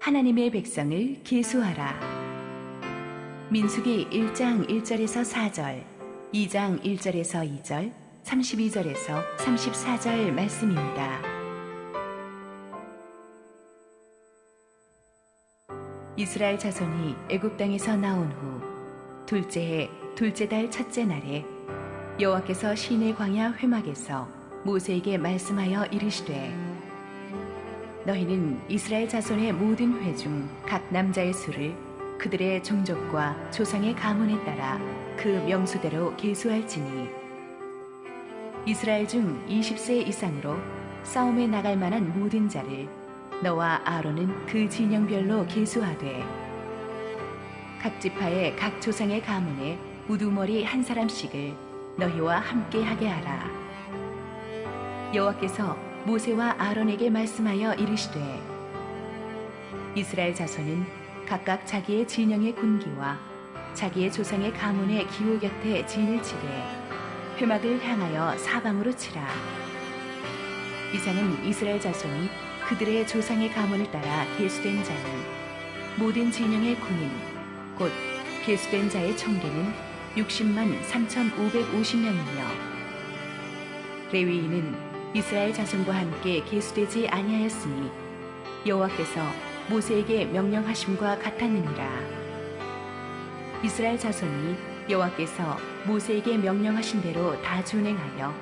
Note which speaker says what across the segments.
Speaker 1: 하나님의 백성을 계수하라. 민수기 1장 1절에서 4절, 2장 1절에서 2절, 32절에서 34절 말씀입니다. 이스라엘 자손이 애굽 땅에서 나온 후 둘째 해 둘째 달 첫째 날에 여호와께서 시내 광야 회막에서 모세에게 말씀하여 이르시되 너희는 이스라엘 자손의 모든 회 중 각 남자의 수를 그들의 종족과 조상의 가문에 따라 그 명수대로 계수할지니 이스라엘 중 20세 이상으로 싸움에 나갈 만한 모든 자를 너와 아론은 그 진영별로 계수하되 각 지파의 각 조상의 가문에 우두머리 한 사람씩을 너희와 함께 하게 하라. 여호와께서 모세와 아론에게 말씀하여 이르시되 이스라엘 자손은 각각 자기의 진영의 군기와 자기의 조상의 가문의 기호 곁에 진을 치되 회막을 향하여 사방으로 치라. 이상은 이스라엘 자손이 그들의 조상의 가문을 따라 계수된 자는 모든 진영의 군인 곧 계수된 자의 총계는 60만 3,550명이며 레위인은 이스라엘 자손과 함께 계수되지 아니하였으니 여호와께서 모세에게 명령하심과 같았느니라. 이스라엘 자손이 여호와께서 모세에게 명령하신 대로 다 준행하여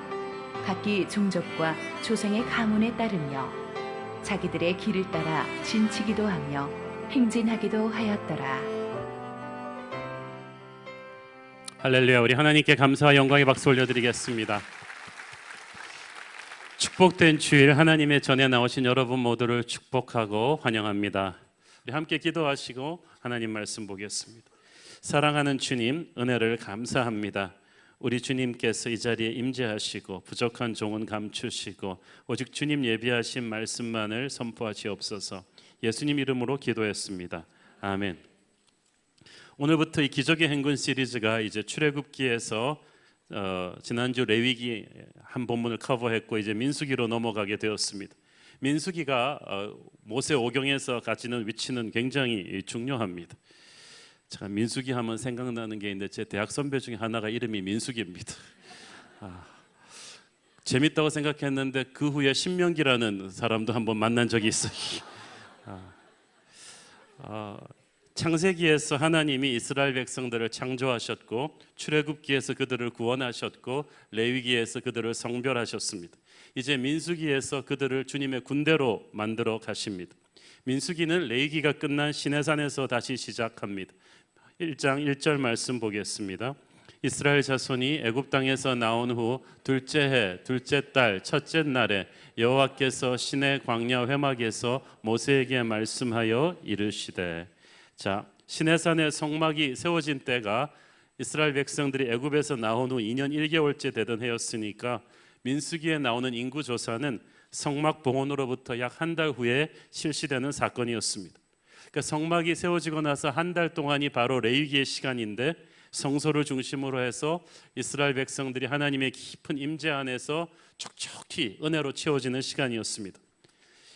Speaker 1: 각기 종족과 조상의 가문에 따르며 자기들의 길을 따라 진치기도 하며 행진하기도 하였더라.
Speaker 2: 할렐루야. 우리 하나님께 감사와 영광의 박수 올려드리겠습니다. 축복된 주일 하나님의 전에 나오신 여러분 모두를 축복하고 환영합니다. 우리 함께 기도하시고 하나님 말씀 보겠습니다. 사랑하는 주님, 은혜를 감사합니다. 우리 주님께서 이 자리에 임재하시고 부족한 종은 감추시고 오직 주님 예비하신 말씀만을 선포하시옵소서. 예수님 이름으로 기도했습니다. 아멘. 오늘부터 이 기적의 행군 시리즈가 이제 출애굽기에서 지난주 레위기 한 본문을 커버했고 이제 민수기로 넘어가게 되었습니다. 민수기가 모세 오경에서 가지는 위치는 굉장히 중요합니다. 제가 민수기 하면 생각나는 게 있는데 제 대학 선배 중에 하나가 이름이 민수기입니다. 재밌다고 생각했는데 그 후에 신명기라는 사람도 한번 만난 적이 있어요. 창세기에서 하나님이 이스라엘 백성들을 창조하셨고 출애굽기에서 그들을 구원하셨고 레위기에서 그들을 성별하셨습니다. 이제 민수기에서 그들을 주님의 군대로 만들어 가십니다. 민수기는 레위기가 끝난 시내산에서 다시 시작합니다. 1장 1절 말씀 보겠습니다. 이스라엘 자손이 애굽 땅에서 나온 후 둘째 해 둘째 달 첫째 날에 여호와께서 시내 광야 회막에서 모세에게 말씀하여 이르시되. 자, 시내산의 성막이 세워진 때가 이스라엘 백성들이 애굽에서 나온 후 2년 1개월째 되던 해였으니까 민수기에 나오는 인구 조사는 성막 봉헌으로부터 약 한 달 후에 실시되는 사건이었습니다. 그러니까 성막이 세워지고 나서 한 달 동안이 바로 레위기의 시간인데 성소를 중심으로 해서 이스라엘 백성들이 하나님의 깊은 임재 안에서 촉촉히 은혜로 채워지는 시간이었습니다.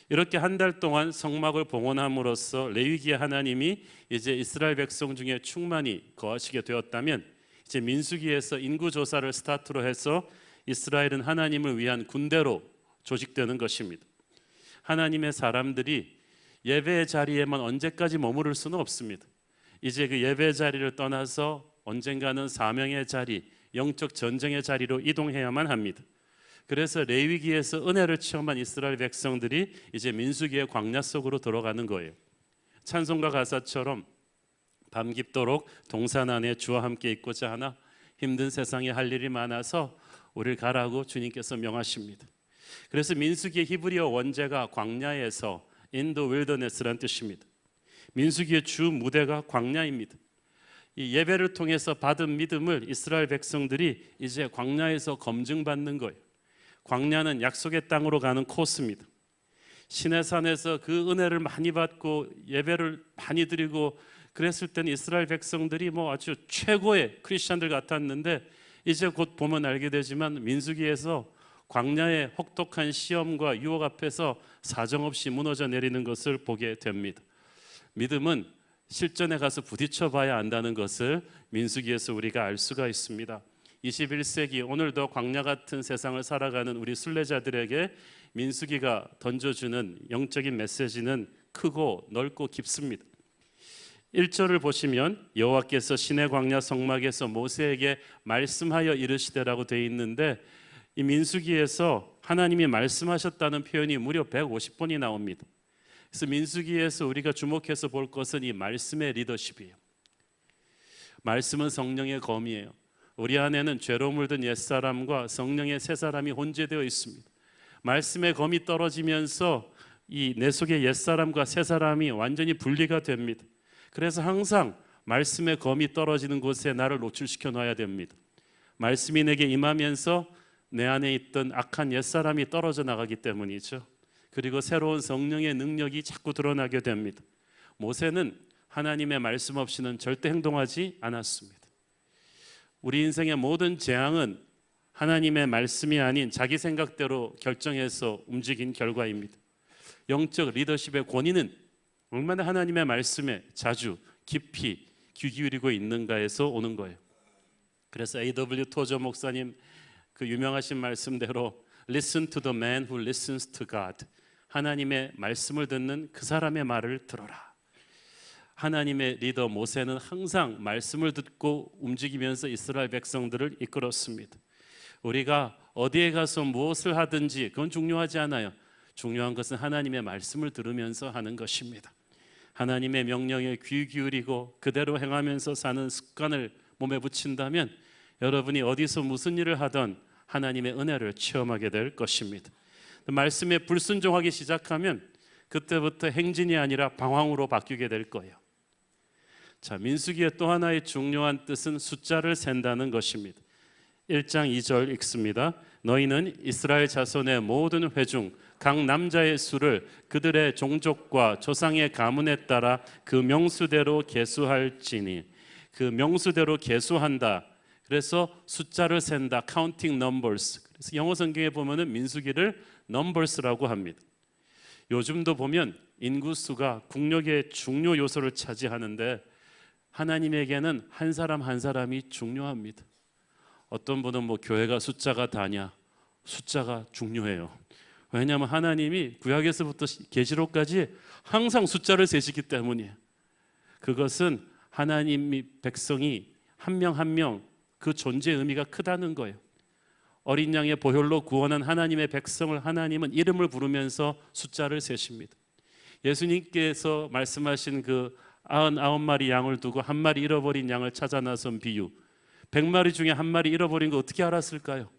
Speaker 2: 이렇게 한 달 동안 성막을 봉헌함으로써 레위기에 하나님이 이제 이스라엘 백성 중에 충만히 거하시게 되었다면 이제 민수기에서 인구 조사를 스타트로 해서 이스라엘은 하나님을 위한 군대로 조직되는 것입니다. 하나님의 사람들이 예배의 자리에만 언제까지 머무를 수는 없습니다. 이제 그 예배의 자리를 떠나서 언젠가는 사명의 자리, 영적 전쟁의 자리로 이동해야만 합니다. 그래서 레위기에서 은혜를 체험한 이스라엘 백성들이 이제 민수기의 광야 속으로 들어가는 거예요. 찬송가 가사처럼 밤 깊도록 동산 안에 주와 함께 있고자 하나 힘든 세상에 할 일이 많아서 우리를 가라고 주님께서 명하십니다. 그래서 민수기의 히브리어 원제가 광야에서 in the wilderness라는 뜻입니다. 민수기의 주 무대가 광야입니다. 이 예배를 통해서 받은 믿음을 이스라엘 백성들이 이제 광야에서 검증받는 거예요. 광야는 약속의 땅으로 가는 코스입니다. 시내산에서 그 은혜를 많이 받고 예배를 많이 드리고 그랬을 때는 이스라엘 백성들이 뭐 아주 최고의 크리스천들 같았는데 이제 곧 보면 알게 되지만 민수기에서 광야의 혹독한 시험과 유혹 앞에서 사정없이 무너져 내리는 것을 보게 됩니다. 믿음은 실전에 가서 부딪혀 봐야 안다는 것을 민수기에서 우리가 알 수가 있습니다. 21세기 오늘도 광야 같은 세상을 살아가는 우리 순례자들에게 민수기가 던져주는 영적인 메시지는 크고 넓고 깊습니다. 1절을 보시면 여호와께서 시내 광야 성막에서 모세에게 말씀하여 이르시되라고 되어 있는데, 이 민수기에서 하나님이 말씀하셨다는 표현이 무려 150번이 나옵니다. 그래서 민수기에서 우리가 주목해서 볼 것은 이 말씀의 리더십이에요. 말씀은 성령의 검이에요. 우리 안에는 죄로 물든 옛사람과 성령의 새사람이 혼재되어 있습니다. 말씀의 검이 떨어지면서 이 내 속의 옛사람과 새사람이 완전히 분리가 됩니다. 그래서 항상 말씀의 검이 떨어지는 곳에 나를 노출시켜 놔야 됩니다. 말씀이 내게 임하면서 내 안에 있던 악한 옛사람이 떨어져 나가기 때문이죠. 그리고 새로운 성령의 능력이 자꾸 드러나게 됩니다. 모세는 하나님의 말씀 없이는 절대 행동하지 않았습니다. 우리 인생의 모든 재앙은 하나님의 말씀이 아닌 자기 생각대로 결정해서 움직인 결과입니다. 영적 리더십의 권위는 얼마나 하나님의 말씀에 자주 깊이 귀 기울이고 있는가에서 오는 거예요. 그래서 A.W. 토저 목사님 그 유명하신 말씀대로 Listen to the man who listens to God. 하나님의 말씀을 듣는 그 사람의 말을 들어라. 하나님의 리더 모세는 항상 말씀을 듣고 움직이면서 이스라엘 백성들을 이끌었습니다. 우리가 어디에 가서 무엇을 하든지 그건 중요하지 않아요. 중요한 것은 하나님의 말씀을 들으면서 하는 것입니다. 하나님의 명령에 귀 기울이고 그대로 행하면서 사는 습관을 몸에 붙인다면 여러분이 어디서 무슨 일을 하든 하나님의 은혜를 체험하게 될 것입니다. 말씀에 불순종하기 시작하면 그때부터 행진이 아니라 방황으로 바뀌게 될 거예요. 자, 민수기의 또 하나의 중요한 뜻은 숫자를 센다는 것입니다. 1장 2절 읽습니다. 너희는 이스라엘 자손의 모든 회중 각 남자의 수를 그들의 종족과 조상의 가문에 따라 그 명수대로 계수할지니. 그 명수대로 계수한다. 그래서 숫자를 센다. counting numbers. 그래서 영어 성경에 보면은 민수기를 numbers라고 합니다. 요즘도 보면 인구수가 국력의 중요 요소를 차지하는데 하나님에게는 한 사람 한 사람이 중요합니다. 어떤 분은 뭐 교회가 숫자가 다냐? 숫자가 중요해요. 왜냐하면 하나님이 구약에서부터 계시록까지 항상 숫자를 세시기 때문이에요. 그것은 하나님이 백성이 한 명 한 명 그 존재의 의미가 크다는 거예요. 어린 양의 보혈로 구원한 하나님의 백성을 하나님은 이름을 부르면서 숫자를 세십니다. 예수님께서 말씀하신 그 99마리 양을 두고 한 마리 잃어버린 양을 찾아 나선 비유, 100마리 중에 한 마리 잃어버린 거 어떻게 알았을까요?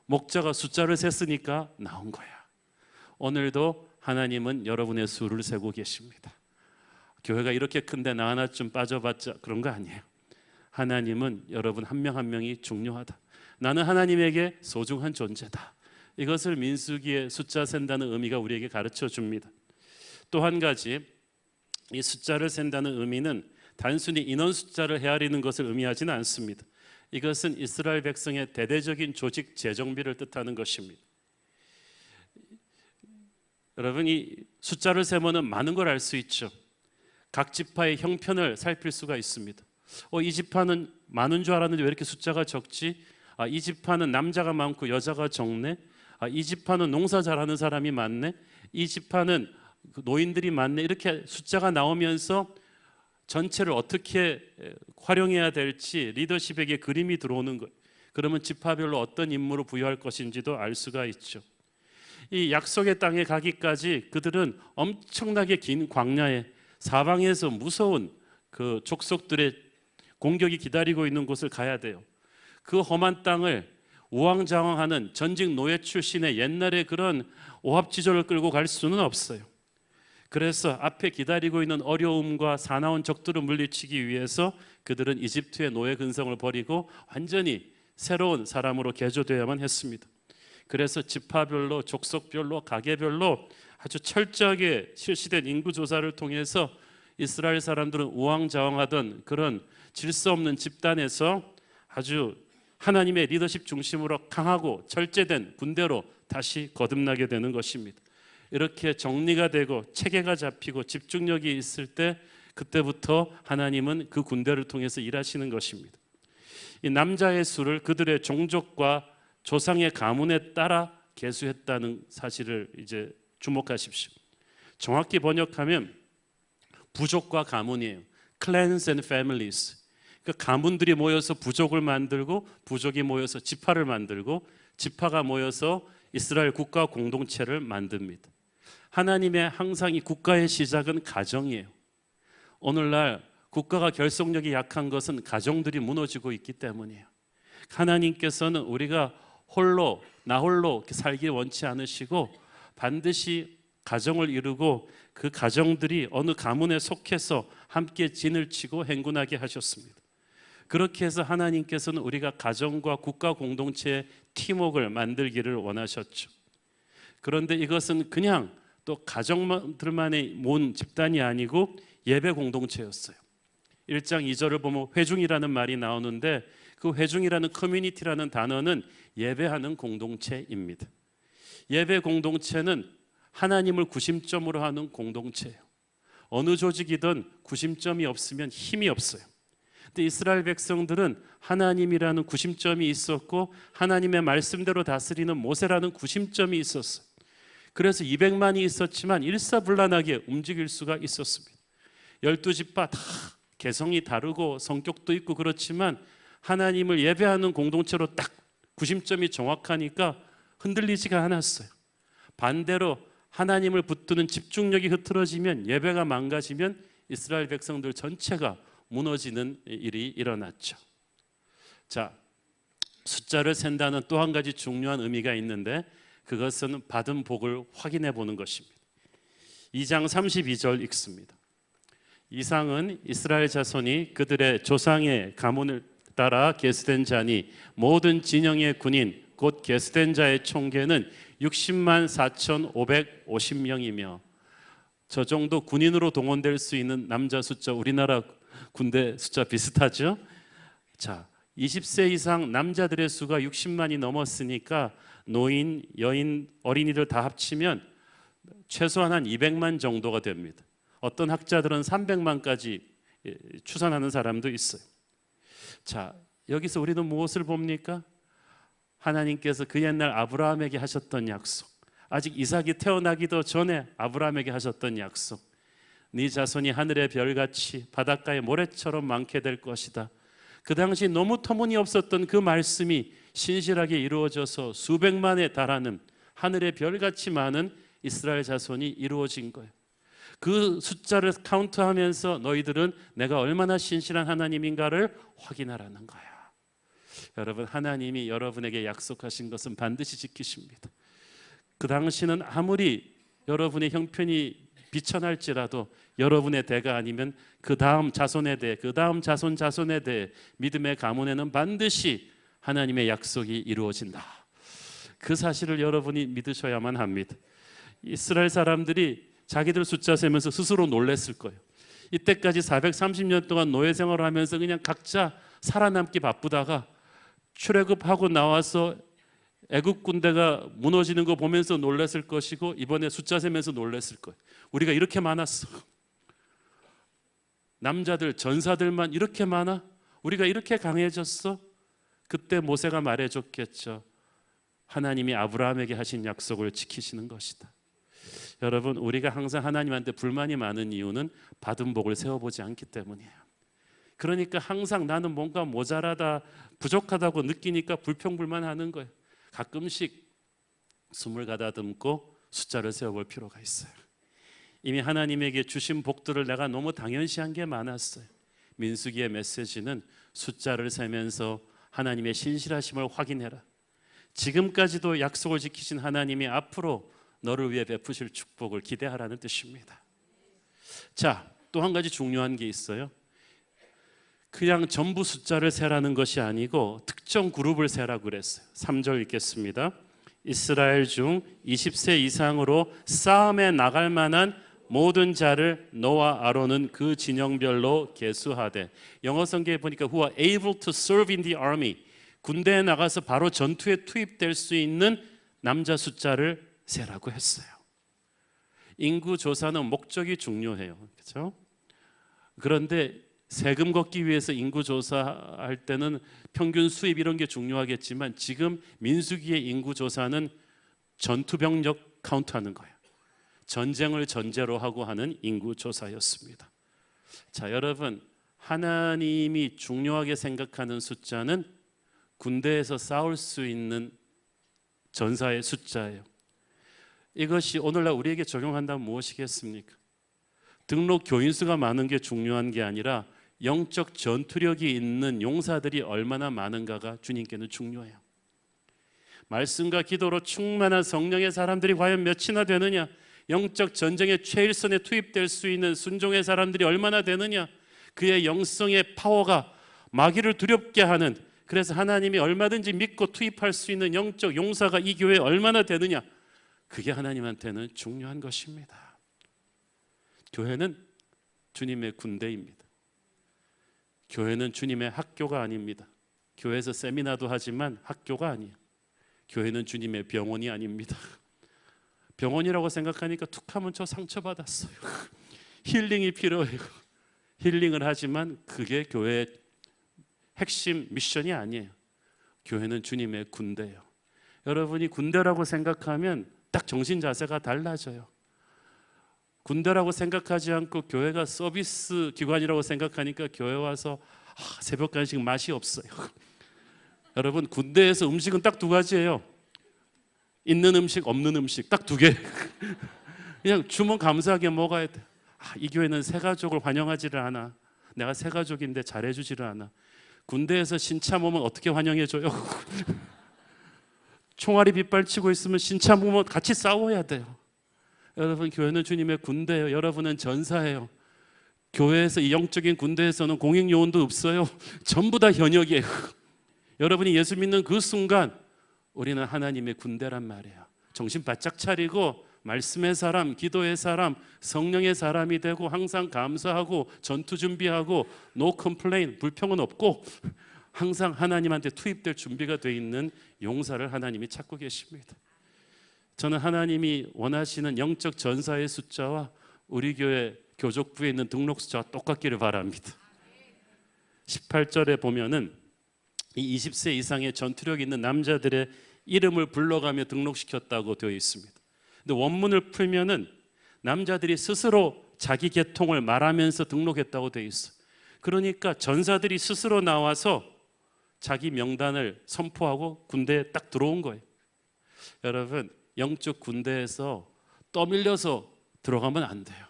Speaker 2: 목자가 숫자를 셌으니까 나온 거야. 오늘도 하나님은 여러분의 수를 세고 계십니다. 교회가 이렇게 큰데 나 하나쯤 빠져봤자 그런 거 아니에요. 하나님은 여러분 한 명 한 명이 중요하다. 나는 하나님에게 소중한 존재다. 이것을 민수기의 숫자 센다는 의미가 우리에게 가르쳐 줍니다. 또 한 가지, 이 숫자를 센다는 의미는 단순히 인원 숫자를 헤아리는 것을 의미하지는 않습니다. 이것은 이스라엘 백성의 대대적인 조직 재정비를 뜻하는 것입니다. 여러분, 이 숫자를 세면은 많은 걸 알 수 있죠. 각 지파의 형편을 살필 수가 있습니다. 이 지파는 많은 줄 알았는데 왜 이렇게 숫자가 적지? 이 지파는 남자가 많고 여자가 적네. 이 지파는 농사 잘하는 사람이 많네. 이 지파는 노인들이 많네. 이렇게 숫자가 나오면서 전체를 어떻게 활용해야 될지 리더십에게 그림이 들어오는 거예요. 그러면 지파별로 어떤 임무를 부여할 것인지도 알 수가 있죠. 이 약속의 땅에 가기까지 그들은 엄청나게 긴 광야에 사방에서 무서운 그 족속들의 공격이 기다리고 있는 곳을 가야 돼요. 그 험한 땅을 우왕좌왕하는 전직 노예 출신의 옛날의 그런 오합지졸을 끌고 갈 수는 없어요. 그래서 앞에 기다리고 있는 어려움과 사나운 적들을 물리치기 위해서 그들은 이집트의 노예 근성을 버리고 완전히 새로운 사람으로 개조되어야만 했습니다. 그래서 지파별로, 족속별로, 가계별로 아주 철저하게 실시된 인구조사를 통해서 이스라엘 사람들은 우왕좌왕하던 그런 질서 없는 집단에서 아주 하나님의 리더십 중심으로 강하고 철제된 군대로 다시 거듭나게 되는 것입니다. 이렇게 정리가 되고 체계가 잡히고 집중력이 있을 때 그때부터 하나님은 그 군대를 통해서 일하시는 것입니다. 이 남자의 수를 그들의 종족과 조상의 가문에 따라 계수했다는 사실을 이제 주목하십시오. 정확히 번역하면 부족과 가문이에요. Clans and families. 그러니까 가문들이 모여서 부족을 만들고 부족이 모여서 지파를 만들고 지파가 모여서 이스라엘 국가 공동체를 만듭니다. 하나님의 항상 이 국가의 시작은 가정이에요. 오늘날 국가가 결속력이 약한 것은 가정들이 무너지고 있기 때문이에요. 하나님께서는 우리가 나 홀로 살기 원치 않으시고 반드시 가정을 이루고 그 가정들이 어느 가문에 속해서 함께 진을 치고 행군하게 하셨습니다. 그렇게 해서 하나님께서는 우리가 가정과 국가 공동체의 팀워크를 만들기를 원하셨죠. 그런데 이것은 그냥 또 가정들만의 모은 집단이 아니고 예배 공동체였어요. 1장 2절을 보면 회중이라는 말이 나오는데 그 회중이라는 커뮤니티라는 단어는 예배하는 공동체입니다. 예배 공동체는 하나님을 구심점으로 하는 공동체예요. 어느 조직이든 구심점이 없으면 힘이 없어요. 근데 이스라엘 백성들은 하나님이라는 구심점이 있었고 하나님의 말씀대로 다스리는 모세라는 구심점이 있었어요. 그래서 200만이 있었지만 일사불란하게 움직일 수가 있었습니다. 12지파 다 개성이 다르고 성격도 있고 그렇지만 하나님을 예배하는 공동체로 딱 구심점이 정확하니까 흔들리지가 않았어요. 반대로 하나님을 붙드는 집중력이 흐트러지면 예배가 망가지면 이스라엘 백성들 전체가 무너지는 일이 일어났죠. 자, 숫자를 센다는 또 한 가지 중요한 의미가 있는데 그것은 받은 복을 확인해 보는 것입니다. 2장 32절 읽습니다. 이상은 이스라엘 자손이 그들의 조상의 가문을 따라 계수된 자니 모든 진영의 군인 곧 계수된 자의 총계는 60만 4,550명이며 저 정도 군인으로 동원될 수 있는 남자 숫자 우리나라 군대 숫자 비슷하죠? 자, 20세 이상 남자들의 수가 60만이 넘었으니까 노인, 여인, 어린이들 다 합치면 최소한 한 200만 정도가 됩니다. 어떤 학자들은 300만까지 추산하는 사람도 있어요. 자, 여기서 우리는 무엇을 봅니까? 하나님께서 그 옛날 아브라함에게 하셨던 약속, 아직 이삭이 태어나기도 전에 아브라함에게 하셨던 약속, 네 자손이 하늘의 별같이 바닷가의 모래처럼 많게 될 것이다. 그 당시 너무 터무니없었던 그 말씀이 신실하게 이루어져서 수백만에 달하는 하늘의 별같이 많은 이스라엘 자손이 이루어진 거예요. 그 숫자를 카운트하면서 너희들은 내가 얼마나 신실한 하나님인가를 확인하라는 거야. 여러분, 하나님이 여러분에게 약속하신 것은 반드시 지키십니다. 그 당시는 아무리 여러분의 형편이 비천할지라도 여러분의 대가 아니면 그 다음 자손에 대해, 그 다음 자손에 대해 믿음의 가문에는 반드시 하나님의 약속이 이루어진다. 그 사실을 여러분이 믿으셔야만 합니다. 이스라엘 사람들이 자기들 숫자 세면서 스스로 놀랬을 거예요. 이때까지 430년 동안 노예 생활을 하면서 그냥 각자 살아남기 바쁘다가 출애굽하고 나와서 애국 군대가 무너지는 거 보면서 놀랐을 것이고 이번에 숫자 세면서 놀랐을 거예요. 우리가 이렇게 많았어. 남자들, 전사들만 이렇게 많아? 우리가 이렇게 강해졌어? 그때 모세가 말해줬겠죠. 하나님이 아브라함에게 하신 약속을 지키시는 것이다. 여러분, 우리가 항상 하나님한테 불만이 많은 이유는 받은 복을 세워보지 않기 때문이에요. 그러니까 항상 나는 뭔가 모자라다, 부족하다고 느끼니까 불평불만하는 거예요. 가끔씩 숨을 가다듬고 숫자를 세워볼 필요가 있어요. 이미 하나님에게 주신 복들을 내가 너무 당연시한 게 많았어요. 민수기의 메시지는 숫자를 세면서 하나님의 신실하심을 확인해라. 지금까지도 약속을 지키신 하나님이 앞으로 너를 위해 베푸실 축복을 기대하라는 뜻입니다. 자, 또 한 가지 중요한 게 있어요. 그냥 전부 숫자를 세라는 것이 아니고 특정 그룹을 세라고 그랬어요. 3절 읽겠습니다. 이스라엘 중 20세 이상으로 싸움에 나갈 만한 모든 자를 너와 아론은 그 진영별로 계수하되, 영어 성경에 보니까 who are able to serve in the army, 군대에 나가서 바로 전투에 투입될 수 있는 남자 숫자를 세라고 했어요. 인구 조사는 목적이 중요해요. 그렇죠? 그런데 세금 걷기 위해서 인구 조사할 때는 평균 수입 이런 게 중요하겠지만 지금 민수기의 인구 조사는 전투병력 카운트하는 거예요. 전쟁을 전제로 하고 하는 인구 조사였습니다. 자, 여러분, 하나님이 중요하게 생각하는 숫자는 군대에서 싸울 수 있는 전사의 숫자예요. 이것이 오늘날 우리에게 적용한다면 무엇이겠습니까? 등록 교인 수가 많은 게 중요한 게 아니라 영적 전투력이 있는 용사들이 얼마나 많은가가 주님께는 중요해요. 말씀과 기도로 충만한 성령의 사람들이 과연 몇이나 되느냐, 영적 전쟁의 최일선에 투입될 수 있는 순종의 사람들이 얼마나 되느냐, 그의 영성의 파워가 마귀를 두렵게 하는, 그래서 하나님이 얼마든지 믿고 투입할 수 있는 영적 용사가 이 교회에 얼마나 되느냐, 그게 하나님한테는 중요한 것입니다. 교회는 주님의 군대입니다. 교회는 주님의 학교가 아닙니다. 교회에서 세미나도 하지만 학교가 아니에요. 교회는 주님의 병원이 아닙니다. 병원이라고 생각하니까 툭하면 저 상처받았어요. 힐링이 필요해요. 힐링을 하지만 그게 교회의 핵심 미션이 아니에요. 교회는 주님의 군대예요. 여러분이 군대라고 생각하면 딱 정신 자세가 달라져요. 군대라고 생각하지 않고 교회가 서비스 기관이라고 생각하니까 교회 와서 새벽 간식 맛이 없어요. 여러분, 군대에서 음식은 딱 두 가지예요. 있는 음식, 없는 음식 딱 두 개. 그냥 주면 감사하게 먹어야 돼. 이 교회는 새가족을 환영하지를 않아. 내가 새가족인데 잘해주지를 않아. 군대에서 신참 오면 어떻게 환영해줘요? 총알이 빗발치고 있으면 신참 오면 같이 싸워야 돼요. 여러분, 교회는 주님의 군대예요. 여러분은 전사예요. 교회에서 이 영적인 군대에서는 공익 요원도 없어요. 전부 다 현역이에요. 여러분이 예수 믿는 그 순간 우리는 하나님의 군대란 말이에요. 정신 바짝 차리고 말씀의 사람, 기도의 사람, 성령의 사람이 되고 항상 감사하고 전투 준비하고 no complain, 불평은 없고 항상 하나님한테 투입될 준비가 돼 있는 용사를 하나님이 찾고 계십니다. 저는 하나님이 원하시는 영적 전사의 숫자와 우리 교회 교족부에 있는 등록 숫자와 똑같기를 바랍니다. 18절에 보면은 이 20세 이상의 전투력 있는 남자들의 이름을 불러가며 등록시켰다고 되어 있습니다. 근데 원문을 풀면은 남자들이 스스로 자기 계통을 말하면서 등록했다고 되어 있어요. 그러니까 전사들이 스스로 나와서 자기 명단을 선포하고 군대에 딱 들어온 거예요. 여러분, 영적 군대에서 떠밀려서 들어가면 안 돼요.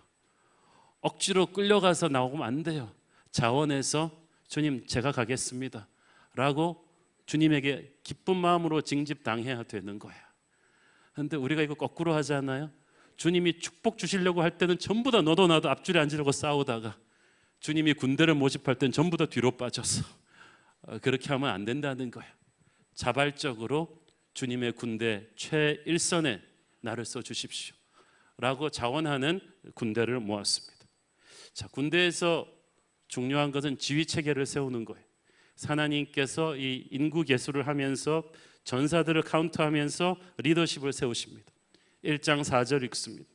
Speaker 2: 억지로 끌려가서 나오면 안 돼요. 자원해서 주님 제가 가겠습니다 라고 주님에게 기쁜 마음으로 징집당해야 되는 거야. 그런데 우리가 이거 거꾸로 하잖아요. 주님이 축복 주시려고 할 때는 전부 다 너도 나도 앞줄에 앉으려고 싸우다가 주님이 군대를 모집할 때는 전부 다 뒤로 빠져서 그렇게 하면 안 된다는 거예요. 자발적으로 주님의 군대 최일선에 나를 써주십시오 라고 자원하는 군대를 모았습니다. 자, 군대에서 중요한 것은 지휘 체계를 세우는 거예요. 하나님께서 이 인구 계수를 하면서 전사들을 카운트하면서 리더십을 세우십니다. 1장 4절 읽습니다.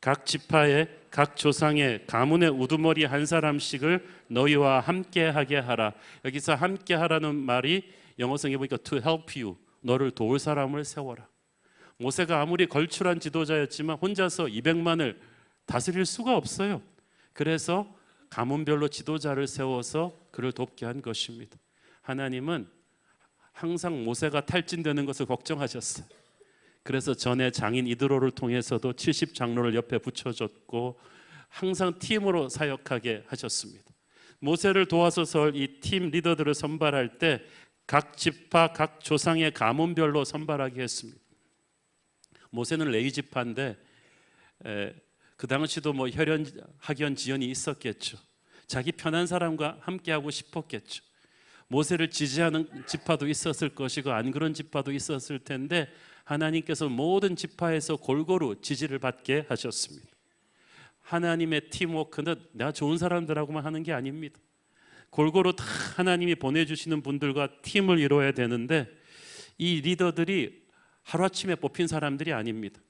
Speaker 2: 각 지파의 각 조상의 가문의 우두머리 한 사람씩을 너희와 함께하게 하라. 여기서 함께하라는 말이 영어성에 보니까 to help you, 너를 도울 사람을 세워라. 모세가 아무리 걸출한 지도자였지만 혼자서 200만을 다스릴 수가 없어요. 그래서 가문별로 지도자를 세워서 그를 돕게 한 것입니다. 하나님은 항상 모세가 탈진되는 것을 걱정하셨어요. 그래서 전에 장인 이드로를 통해서도 70장로를 옆에 붙여줬고 항상 팀으로 사역하게 하셨습니다. 모세를 도와서 이 팀 리더들을 선발할 때 각 지파, 각 조상의 가문별로 선발하게 했습니다. 모세는 레위 지파인데 그 당시도 뭐 혈연, 학연, 지연이 있었겠죠. 자기 편한 사람과 함께하고 싶었겠죠. 모세를 지지하는 지파도 있었을 것이고 안 그런 지파도 있었을 텐데 하나님께서 모든 지파에서 골고루 지지를 받게 하셨습니다. 하나님의 팀워크는 내가 좋은 사람들하고만 하는 게 아닙니다. 골고루 다 하나님이 보내주시는 분들과 팀을 이루어야 되는데 이 리더들이 하루아침에 뽑힌 사람들이 아닙니다.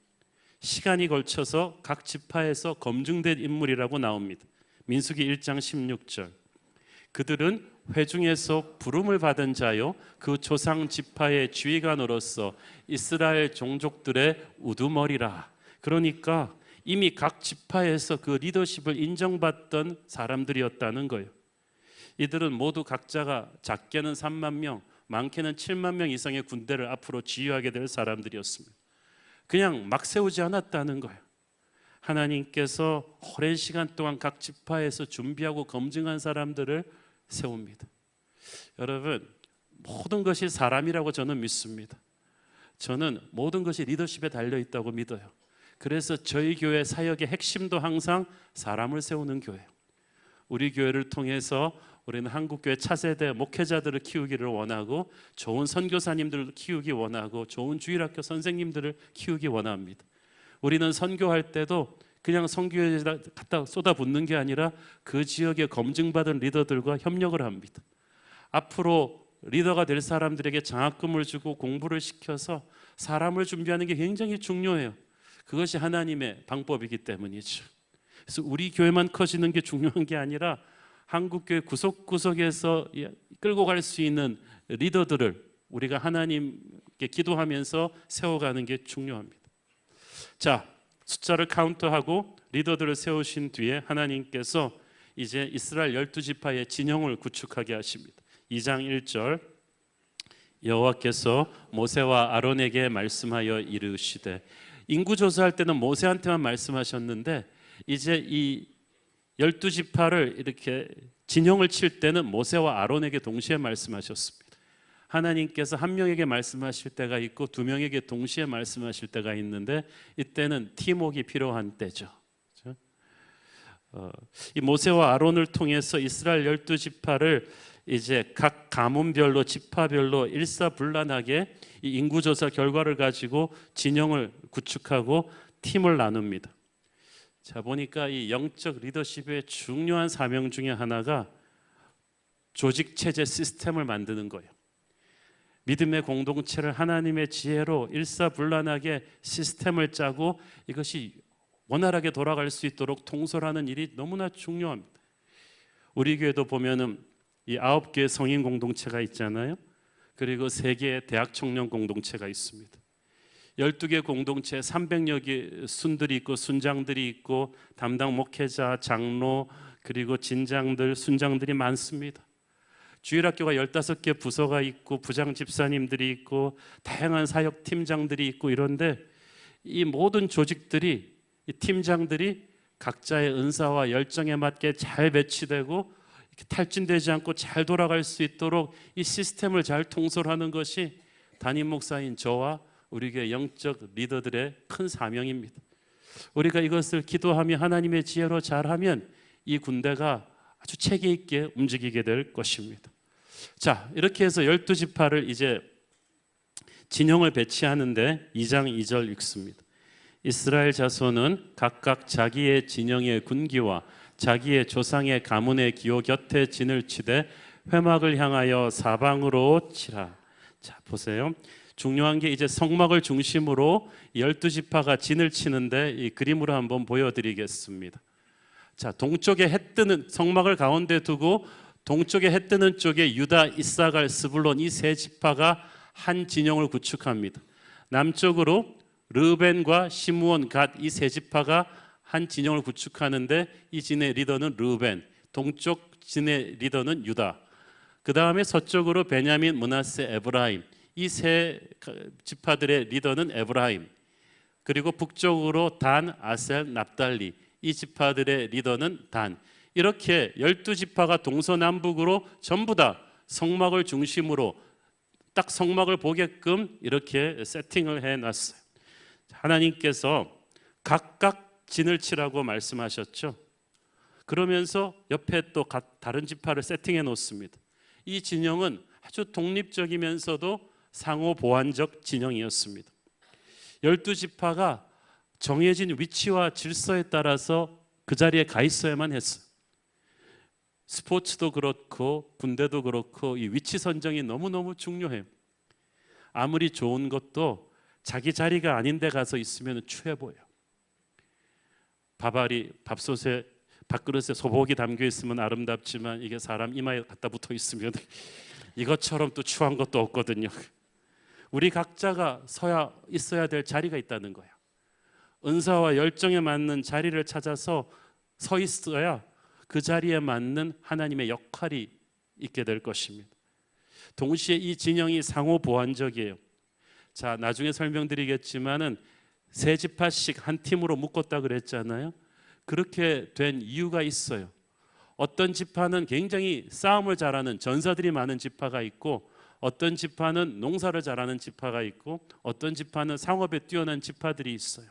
Speaker 2: 시간이 걸쳐서 각 지파에서 검증된 인물이라고 나옵니다. 민수기 1장 16절. 그들은 회중에서 부름을 받은 자요 그 조상 지파의 지휘관으로서 이스라엘 종족들의 우두머리라. 그러니까 이미 각 지파에서 그 리더십을 인정받던 사람들이었다는 거예요. 이들은 모두 각자가 작게는 3만 명, 많게는 7만 명 이상의 군대를 앞으로 지휘하게 될 사람들이었습니다. 그냥 막 세우지 않았다는 거예요. 하나님께서 오랜 시간 동안 각 지파에서 준비하고 검증한 사람들을 세웁니다. 여러분, 모든 것이 사람이라고 저는 믿습니다. 저는 모든 것이 리더십에 달려 있다고 믿어요. 그래서 저희 교회 사역의 핵심도 항상 사람을 세우는 교회예요. 우리 교회를 통해서 우리는 한국교회 차세대 목회자들을 키우기를 원하고, 좋은 선교사님들을 키우기 원하고, 좋은 주일학교 선생님들을 키우기 원합니다. 우리는 선교할 때도 그냥 선교에다 갖다 쏟아붓는 게 아니라 그 지역에 검증받은 리더들과 협력을 합니다. 앞으로 리더가 될 사람들에게 장학금을 주고 공부를 시켜서 사람을 준비하는 게 굉장히 중요해요. 그것이 하나님의 방법이기 때문이죠. 그래서 우리 교회만 커지는 게 중요한 게 아니라 한국교회 구석구석에서 끌고 갈 수 있는 리더들을 우리가 하나님께 기도하면서 세워가는 게 중요합니다. 자, 숫자를 카운트하고 리더들을 세우신 뒤에 하나님께서 이제 이스라엘 12지파의 진영을 구축하게 하십니다. 2장 1절, 여호와께서 모세와 아론에게 말씀하여 이르시되. 인구조사할 때는 모세한테만 말씀하셨는데 이제 이 12지파를 이렇게 진영을 칠 때는 모세와 아론에게 동시에 말씀하셨습니다. 하나님께서 한 명에게 말씀하실 때가 있고 두 명에게 동시에 말씀하실 때가 있는데, 이때는 팀웍이 필요한 때죠. 이 모세와 아론을 통해서 이스라엘 12지파를 이제 각 가문별로, 지파별로 일사불란하게 이 인구조사 결과를 가지고 진영을 구축하고 팀을 나눕니다. 자, 보니까 이 영적 리더십의 중요한 사명 중에 하나가 조직 체제 시스템을 만드는 거예요. 믿음의 공동체를 하나님의 지혜로 일사불란하게 시스템을 짜고 이것이 원활하게 돌아갈 수 있도록 통솔하는 일이 너무나 중요합니다. 우리 교회도 보면은 이 9개의 성인 공동체가 있잖아요. 그리고 3개의 대학 청년 공동체가 있습니다. 12개 공동체에 300여 개 순들이 있고 순장들이 있고 담당 목회자, 장로, 그리고 진장들, 순장들이 많습니다. 주일학교가 15개 부서가 있고 부장 집사님들이 있고 다양한 사역 팀장들이 있고 이런데, 이 모든 조직들이, 이 팀장들이 각자의 은사와 열정에 맞게 잘 배치되고 탈진되지 않고 잘 돌아갈 수 있도록 이 시스템을 잘 통솔하는 것이 담임 목사인 저와 우리 교회 영적 리더들의 큰 사명입니다. 우리가 이것을 기도하며 하나님의 지혜로 잘하면 이 군대가 아주 체계 있게 움직이게 될 것입니다. 자, 이렇게 해서 12지파를 이제 진영을 배치하는데 2장 2절 읽습니다. 이스라엘 자손은 각각 자기의 진영의 군기와 자기의 조상의 가문의 기호 곁에 진을 치되 회막을 향하여 사방으로 치라. 자, 보세요. 중요한 게 이제 성막을 중심으로 12지파가 진을 치는데 이 그림으로 한번 보여드리겠습니다. 자, 동쪽에 해 뜨는, 성막을 가운데 두고 동쪽에 해 뜨는 쪽에 유다, 이사갈, 스불론 이 3지파가 한 진영을 구축합니다. 남쪽으로 르벤과 시므온, 갓 이 3지파가 한 진영을 구축하는데 이 진의 리더는 르벤, 동쪽 진의 리더는 유다. 그 다음에 서쪽으로 베냐민, 므낫세, 에브라임 이 3지파들의 리더는 에브라임. 그리고 북쪽으로 단, 아셀, 납달리 이 지파들의 리더는 단. 이렇게 12지파가 동서남북으로 전부 다 성막을 중심으로 딱 성막을 보게끔 이렇게 세팅을 해놨어요. 하나님께서 각각 진을 치라고 말씀하셨죠. 그러면서 옆에 또 다른 지파를 세팅해 놓습니다. 이 진영은 아주 독립적이면서도 상호 보완적 진영이었습니다. 12지파가 정해진 위치와 질서에 따라서 그 자리에 가 있어야만 했어요. 스포츠도 그렇고 군대도 그렇고 이 위치 선정이 너무너무 중요해요. 아무리 좋은 것도 자기 자리가 아닌 데 가서 있으면 추해 보여요. 밥알이 밥솥에 밥그릇에 소복이 담겨 있으면 아름답지만 이게 사람 이마에 갖다 붙어 있으면 이것처럼 또 추한 것도 없거든요. 우리 각자가 있어야 될 자리가 있다는 거예요. 은사와 열정에 맞는 자리를 찾아서 서 있어야 그 자리에 맞는 하나님의 역할이 있게 될 것입니다. 동시에 이 진영이 상호 보완적이에요. 자, 나중에 설명드리겠지만은 세 지파씩 한 팀으로 묶었다 그랬잖아요. 그렇게 된 이유가 있어요. 어떤 지파는 굉장히 싸움을 잘하는 전사들이 많은 지파가 있고, 어떤 지파는 농사를 잘하는 지파가 있고, 어떤 지파는 상업에 뛰어난 지파들이 있어요.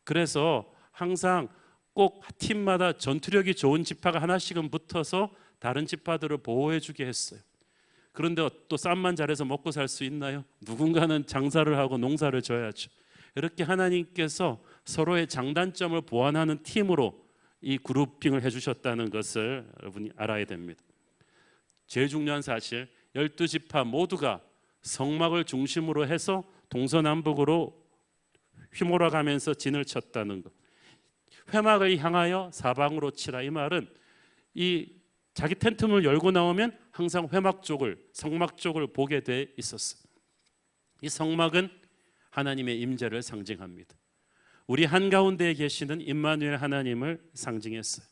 Speaker 2: 그래서 항상 꼭 팀마다 전투력이 좋은 지파가 하나씩은 붙어서 다른 지파들을 보호해 주게 했어요. 그런데 또 쌈만 잘해서 먹고 살 수 있나요? 누군가는 장사를 하고 농사를 져야죠. 이렇게 하나님께서 서로의 장단점을 보완하는 팀으로 이 그룹핑을 해주셨다는 것을 여러분이 알아야 됩니다. 제일 중요한 사실, 12지파 모두가 성막을 중심으로 해서 동서남북으로 휘몰아가면서 진을 쳤다는 것. 회막을 향하여 사방으로 치라, 이 말은 이 자기 텐트문을 열고 나오면 항상 회막 쪽을, 성막 쪽을 보게 돼 있었어요. 이 성막은 하나님의 임재를 상징합니다. 우리 한가운데에 계시는 임마누엘 하나님을 상징했어요.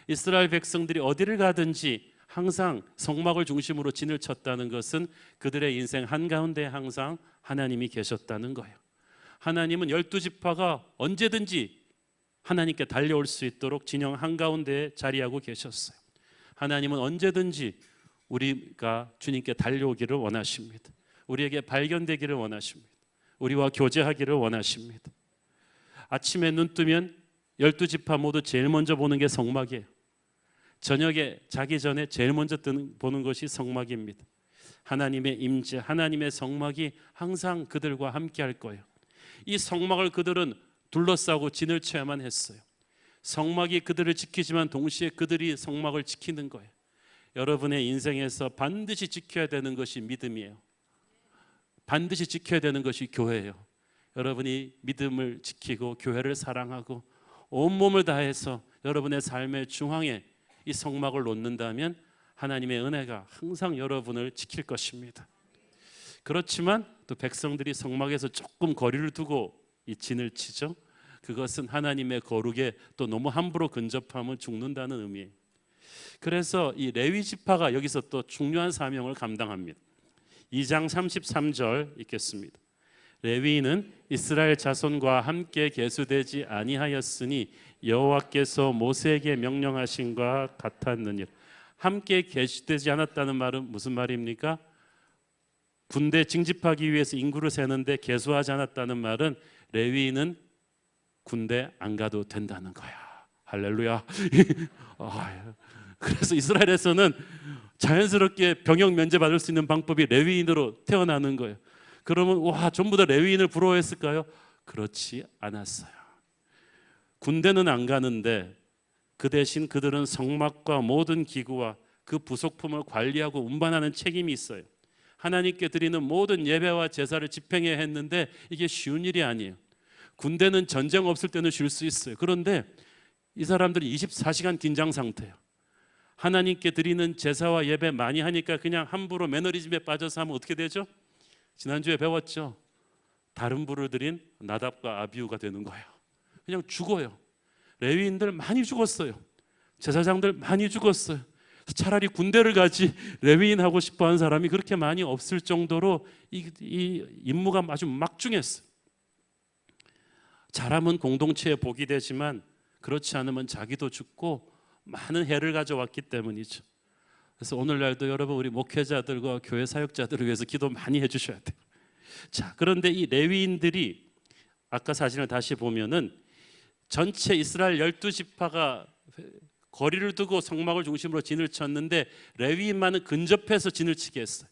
Speaker 2: 이스라엘 백성들이 어디를 가든지 항상 성막을 중심으로 진을 쳤다는 것은 그들의 인생 한가운데에 항상 하나님이 계셨다는 거예요. 하나님은 12지파가 언제든지 하나님께 달려올 수 있도록 진영 한가운데에 자리하고 계셨어요. 하나님은 언제든지 우리가 주님께 달려오기를 원하십니다. 우리에게 발견되기를 원하십니다. 우리와 교제하기를 원하십니다. 아침에 눈 뜨면 12지파 모두 제일 먼저 보는 게 성막이에요. 저녁에 자기 전에 제일 먼저 보는 것이 성막입니다. 하나님의 임재, 하나님의 성막이 항상 그들과 함께 할 거예요. 이 성막을 그들은 둘러싸고 진을 쳐야만 했어요. 성막이 그들을 지키지만 동시에 그들이 성막을 지키는 거예요. 여러분의 인생에서 반드시 지켜야 되는 것이 믿음이에요. 반드시 지켜야 되는 것이 교회예요. 여러분이 믿음을 지키고 교회를 사랑하고 온몸을 다해서 여러분의 삶의 중앙에 이 성막을 놓는다면 하나님의 은혜가 항상 여러분을 지킬 것입니다. 그렇지만 또 백성들이 성막에서 조금 거리를 두고 이 진을 치죠. 그것은 하나님의 거룩에 또 너무 함부로 근접하면 죽는다는 의미예요. 그래서 이 레위 지파가 여기서 또 중요한 사명을 감당합니다. 2장 33절 읽겠습니다. 레위인은 이스라엘 자손과 함께 계수되지 아니하였으니 여호와께서 모세에게 명령하신과 같았느니라. 함께 계수되지 않았다는 말은 무슨 말입니까? 군대 징집하기 위해서 인구를 세는데 계수하지 않았다는 말은 레위인은 군대 안 가도 된다는 거야. 할렐루야. 그래서 이스라엘에서는 자연스럽게 병역 면제받을 수 있는 방법이 레위인으로 태어나는 거예요. 그러면 와, 전부 다 레위인을 부러워했을까요? 그렇지 않았어요. 군대는 안 가는데 그 대신 그들은 성막과 모든 기구와 그 부속품을 관리하고 운반하는 책임이 있어요. 하나님께 드리는 모든 예배와 제사를 집행해야 했는데 이게 쉬운 일이 아니에요. 군대는 전쟁 없을 때는 쉴 수 있어요. 그런데 이 사람들이 24시간 긴장 상태예요. 하나님께 드리는 제사와 예배 많이 하니까 그냥 함부로 매너리즘에 빠져서 하면 어떻게 되죠? 지난주에 배웠죠. 다른 부를 드린 나답과 아비후가 되는 거예요. 그냥 죽어요. 레위인들 많이 죽었어요. 제사장들 많이 죽었어요. 차라리 군대를 가지 레위인 하고 싶어하는 사람이 그렇게 많이 없을 정도로 이 임무가 아주 막중했어요. 잘하면 공동체에 복이 되지만 그렇지 않으면 자기도 죽고 많은 해를 가져왔기 때문이죠. 그래서 오늘날도 여러분 우리 목회자들과 교회 사역자들을 위해서 기도 많이 해주셔야 돼요. 자, 그런데 이 레위인들이 아까 사진을 다시 보면은 전체 이스라엘 12지파가 거리를 두고 성막을 중심으로 진을 쳤는데 레위인만은 근접해서 진을 치게 했어요.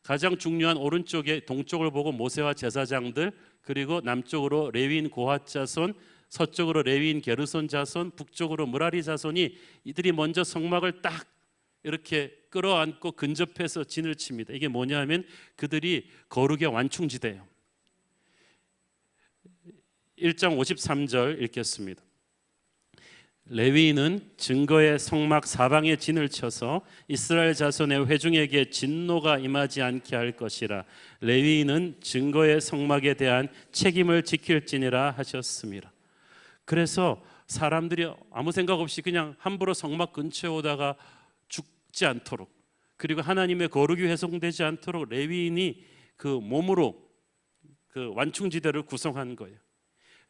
Speaker 2: 가장 중요한 오른쪽에 동쪽을 보고 모세와 제사장들, 그리고 남쪽으로 레위인 고핫 자손, 서쪽으로 레위인 게르손 자손, 북쪽으로 므라리 자손이 이들이 먼저 성막을 딱 이렇게 끌어안고 근접해서 진을 칩니다. 이게 뭐냐면 그들이 거룩의 완충지대예요. 1장 53절 읽겠습니다. 레위인은 증거의 성막 사방에 진을 쳐서 이스라엘 자손의 회중에게 진노가 임하지 않게 할 것이라. 레위인은 증거의 성막에 대한 책임을 지킬지니라 하셨습니다. 그래서 사람들이 아무 생각 없이 그냥 함부로 성막 근처에 오다가 죽지 않도록, 그리고 하나님의 거룩이 훼손되지 않도록 레위인이 그 몸으로 그 완충지대를 구성한 거예요.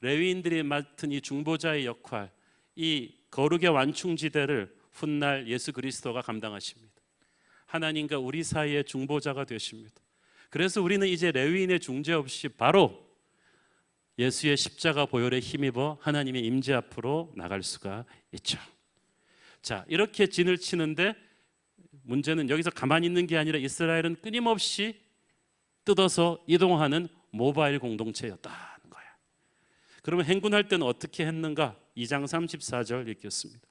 Speaker 2: 레위인들이 맡은 이 중보자의 역할, 이 거룩의 완충지대를 훗날 예수 그리스도가 감당하십니다. 하나님과 우리 사이의 중보자가 되십니다. 그래서 우리는 이제 레위인의 중재 없이 바로 예수의 십자가 보혈에 힘입어 하나님의 임재 앞으로 나갈 수가 있죠. 자, 이렇게 진을 치는데 문제는 여기서 가만히 있는 게 아니라 이스라엘은 끊임없이 뜯어서 이동하는 모바일 공동체였다는 거예요. 그러면 행군할 때는 어떻게 했는가? 2장 34절 읽겠습니다.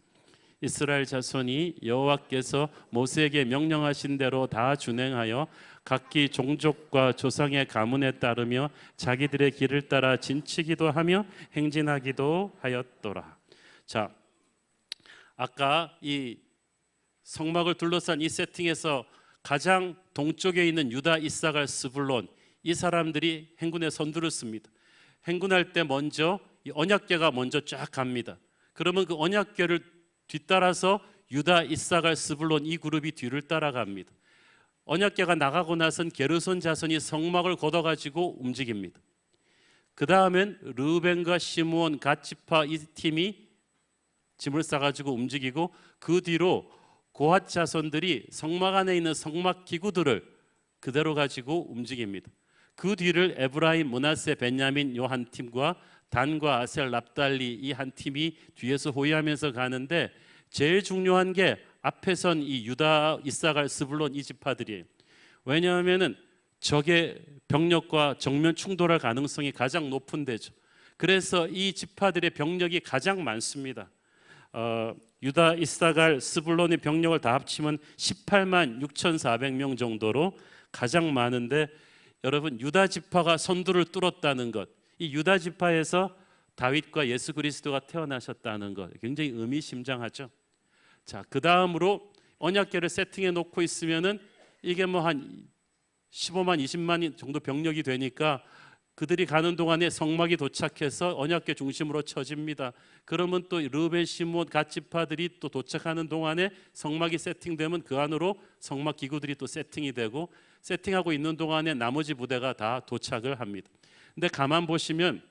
Speaker 2: 이스라엘 자손이 여호와께서 모세에게 명령하신 대로 다 준행하여 각기 종족과 조상의 가문에 따르며 자기들의 길을 따라 진치기도 하며 행진하기도 하였더라. 자, 아까 이 성막을 둘러싼 이 세팅에서 가장 동쪽에 있는 유다, 이사갈, 스불론, 이 사람들이 행군에 선두를 씁니다. 행군할 때 먼저 이 언약궤가 먼저 쫙 갑니다. 그러면 그 언약궤를 뒤따라서 유다, 이사갈, 스불론 이 그룹이 뒤를 따라갑니다. 언약궤가 나가고 나선 게르손 자손이 성막을 걷어가지고 움직입니다. 그 다음엔 르우벤과 시므온, 갓 지파 이 팀이 짐을 싸가지고 움직이고, 그 뒤로 고핫 자손들이 성막 안에 있는 성막 기구들을 그대로 가지고 움직입니다. 그 뒤를 에브라임, 므낫세, 베냐민 요 한 팀과 단과 아셀, 납달리 이 한 팀이 뒤에서 호위하면서 가는데, 제일 중요한 게 앞에 선 이 유다, 이사갈, 스불론 이 지파들이에요. 왜냐하면은 적의 병력과 정면 충돌할 가능성이 가장 높은 데죠. 그래서 이 지파들의 병력이 가장 많습니다. 유다, 이사갈, 스불론의 병력을 다 합치면 18만 6,400명 정도로 가장 많은데, 여러분 유다 지파가 선두를 뚫었다는 것, 이 유다 지파에서 다윗과 예수 그리스도가 태어나셨다는 것 굉장히 의미심장하죠. 자, 그 다음으로 언약궤를 세팅해 놓고 있으면은 이게 뭐 한 15만 20만 정도 병력이 되니까 그들이 가는 동안에 성막이 도착해서 언약궤 중심으로 쳐집니다. 그러면 또 르우벤, 시므온, 갓 지파들이 또 도착하는 동안에 성막이 세팅되면 그 안으로 성막 기구들이 또 세팅이 되고, 세팅하고 있는 동안에 나머지 부대가 다 도착을 합니다. 근데 가만 보시면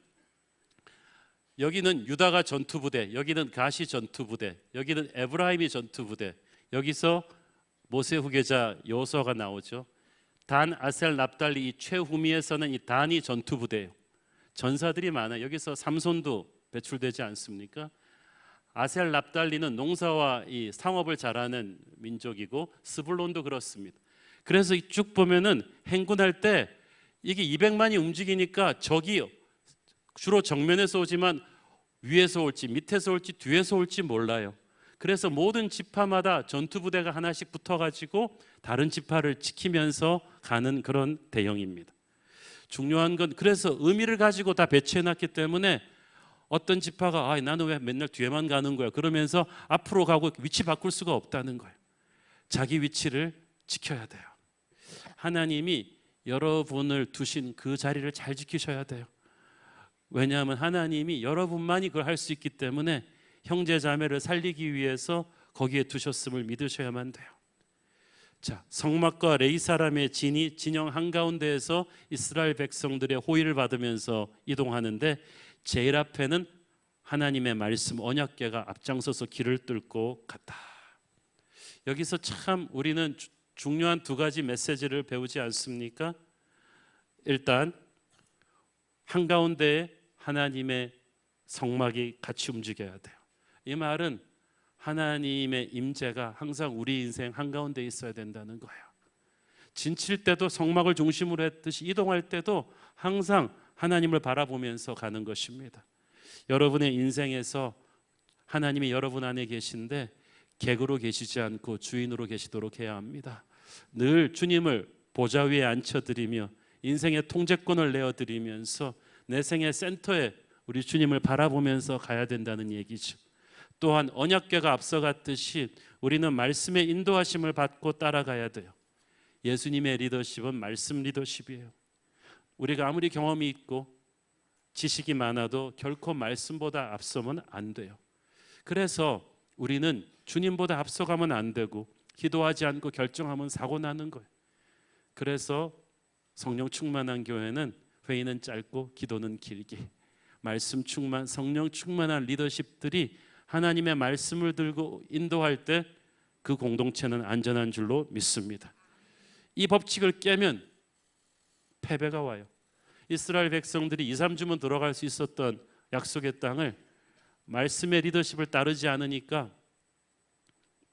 Speaker 2: 여기는 유다가 전투부대, 여기는 갓이 전투부대, 여기는 에브라임이 전투부대, 여기서 모세 후계자 여호수아가 나오죠. 단, 아셀, 납달리 이 최후미에서는 이 단이 전투부대예요. 전사들이 많아요. 여기서 삼손도 배출되지 않습니까? 아셀, 납달리는 농사와 이 상업을 잘하는 민족이고, 스불론도 그렇습니다. 그래서 쭉 보면은 행군할 때 이게 200만이 움직이니까 적이 주로 정면에서 오지만 위에서 올지 밑에서 올지 뒤에서 올지 몰라요. 그래서 모든 지파마다 전투부대가 하나씩 붙어가지고 다른 지파를 지키면서 가는 그런 대형입니다. 중요한 건 그래서 의미를 가지고 다 배치해놨기 때문에 어떤 지파가 나는 왜 맨날 뒤에만 가는 거야 그러면서 앞으로 가고 위치 바꿀 수가 없다는 거예요. 자기 위치를 지켜야 돼요. 하나님이 여러분을 두신 그 자리를 잘 지키셔야 돼요. 왜냐하면 하나님이 여러분만이 그걸 할 수 있기 때문에 형제 자매를 살리기 위해서 거기에 두셨음을 믿으셔야만 돼요. 자, 성막과 레위 사람의 진이 진영 한가운데에서 이스라엘 백성들의 호의를 받으면서 이동하는데, 제일 앞에는 하나님의 말씀 언약궤가 앞장서서 길을 뚫고 갔다. 여기서 참 우리는 중요한 두 가지 메시지를 배우지 않습니까? 일단 한가운데에 하나님의 성막이 같이 움직여야 돼요. 이 말은 하나님의 임재가 항상 우리 인생 한가운데 있어야 된다는 거예요. 진칠 때도 성막을 중심으로 했듯이 이동할 때도 항상 하나님을 바라보면서 가는 것입니다. 여러분의 인생에서 하나님이 여러분 안에 계신데 객으로 계시지 않고 주인으로 계시도록 해야 합니다. 늘 주님을 보좌 위에 앉혀드리며 인생의 통제권을 내어드리면서 내 생의 센터에 우리 주님을 바라보면서 가야 된다는 얘기죠. 또한 언약궤가 앞서갔듯이 우리는 말씀의 인도하심을 받고 따라가야 돼요. 예수님의 리더십은 말씀 리더십이에요. 우리가 아무리 경험이 있고 지식이 많아도 결코 말씀보다 앞서면 안 돼요. 그래서 우리는 주님보다 앞서가면 안 되고 기도하지 않고 결정하면 사고 나는 거예요. 그래서 성령 충만한 교회는 회의는 짧고 기도는 길게, 말씀 충만, 성령 충만한 리더십들이 하나님의 말씀을 들고 인도할 때 그 공동체는 안전한 줄로 믿습니다. 이 법칙을 깨면 패배가 와요. 이스라엘 백성들이 2, 3주면 들어갈 수 있었던 약속의 땅을 말씀의 리더십을 따르지 않으니까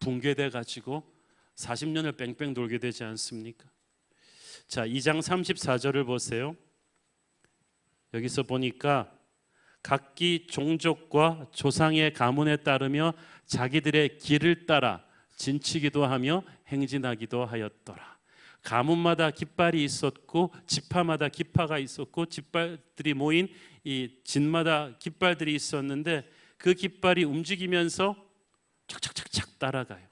Speaker 2: 붕괴돼 가지고 40년을 뺑뺑 돌게 되지 않습니까? 자, 2장 34절을 보세요. 여기서 보니까 각기 종족과 조상의 가문에 따르며 자기들의 길을 따라 진치기도 하며 행진하기도 하였더라. 가문마다 깃발이 있었고 지파마다 기파가 있었고 깃발들이 모인 이 진마다 깃발들이 있었는데 그 깃발이 움직이면서 착착착착 따라가요.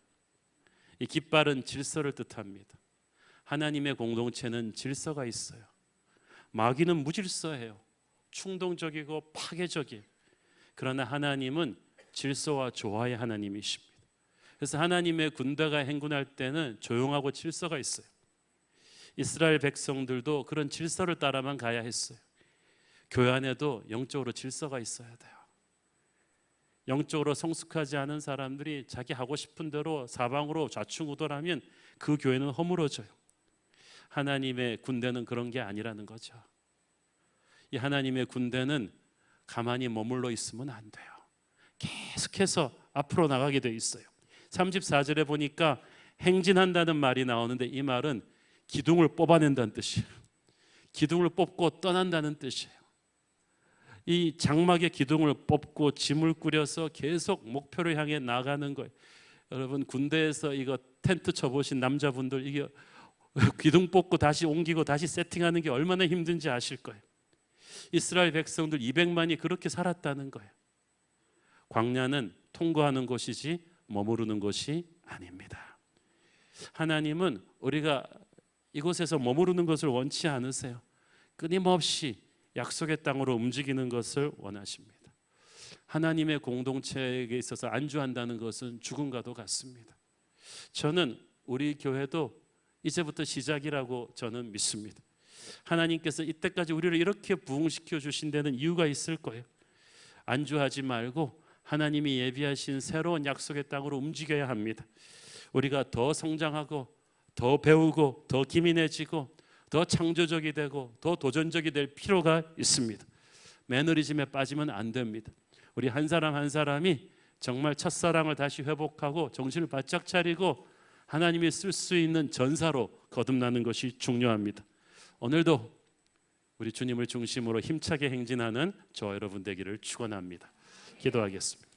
Speaker 2: 이 깃발은 질서를 뜻합니다. 하나님의 공동체는 질서가 있어요. 마귀는 무질서해요. 충동적이고 파괴적이에요. 그러나 하나님은 질서와 조화의 하나님이십니다. 그래서 하나님의 군대가 행군할 때는 조용하고 질서가 있어요. 이스라엘 백성들도 그런 질서를 따라만 가야 했어요. 교회 안에도 영적으로 질서가 있어야 돼요. 영적으로 성숙하지 않은 사람들이 자기 하고 싶은 대로 사방으로 좌충우돌하면 그 교회는 허물어져요. 하나님의 군대는 그런 게 아니라는 거죠. 이 하나님의 군대는 가만히 머물러 있으면 안 돼요. 계속해서 앞으로 나가게 돼 있어요. 34절에 보니까 행진한다는 말이 나오는데 이 말은 기둥을 뽑아낸다는 뜻이에요. 기둥을 뽑고 떠난다는 뜻이에요. 이 장막의 기둥을 뽑고 짐을 꾸려서 계속 목표를 향해 나가는 거예요. 여러분 군대에서 이거 텐트 쳐보신 남자분들 이게 기둥 뽑고 다시 옮기고 다시 세팅하는 게 얼마나 힘든지 아실 거예요. 이스라엘 백성들 200만이 그렇게 살았다는 거예요. 광야는 통과하는 곳이지 머무르는 곳이 아닙니다. 하나님은 우리가 이곳에서 머무르는 것을 원치 않으세요. 끊임없이 약속의 땅으로 움직이는 것을 원하십니다. 하나님의 공동체에게 있어서 안주한다는 것은 죽음과도 같습니다. 저는 우리 교회도 이제부터 시작이라고 저는 믿습니다. 하나님께서 이때까지 우리를 이렇게 부흥시켜 주신 데는 이유가 있을 거예요. 안주하지 말고 하나님이 예비하신 새로운 약속의 땅으로 움직여야 합니다. 우리가 더 성장하고 더 배우고 더 기민해지고 더 창조적이 되고 더 도전적이 될 필요가 있습니다. 매너리즘에 빠지면 안 됩니다. 우리 한 사람 한 사람이 정말 첫사랑을 다시 회복하고 정신을 바짝 차리고 하나님이 쓸 수 있는 전사로 거듭나는 것이 중요합니다. 오늘도 우리 주님을 중심으로 힘차게 행진하는 저와 여러분 되기를 축원합니다. 기도하겠습니다.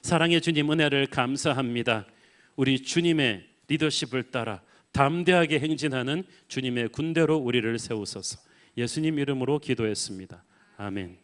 Speaker 2: 사랑의 주님 은혜를 감사합니다. 우리 주님의 리더십을 따라 담대하게 행진하는 주님의 군대로 우리를 세우소서. 예수님 이름으로 기도했습니다. 아멘.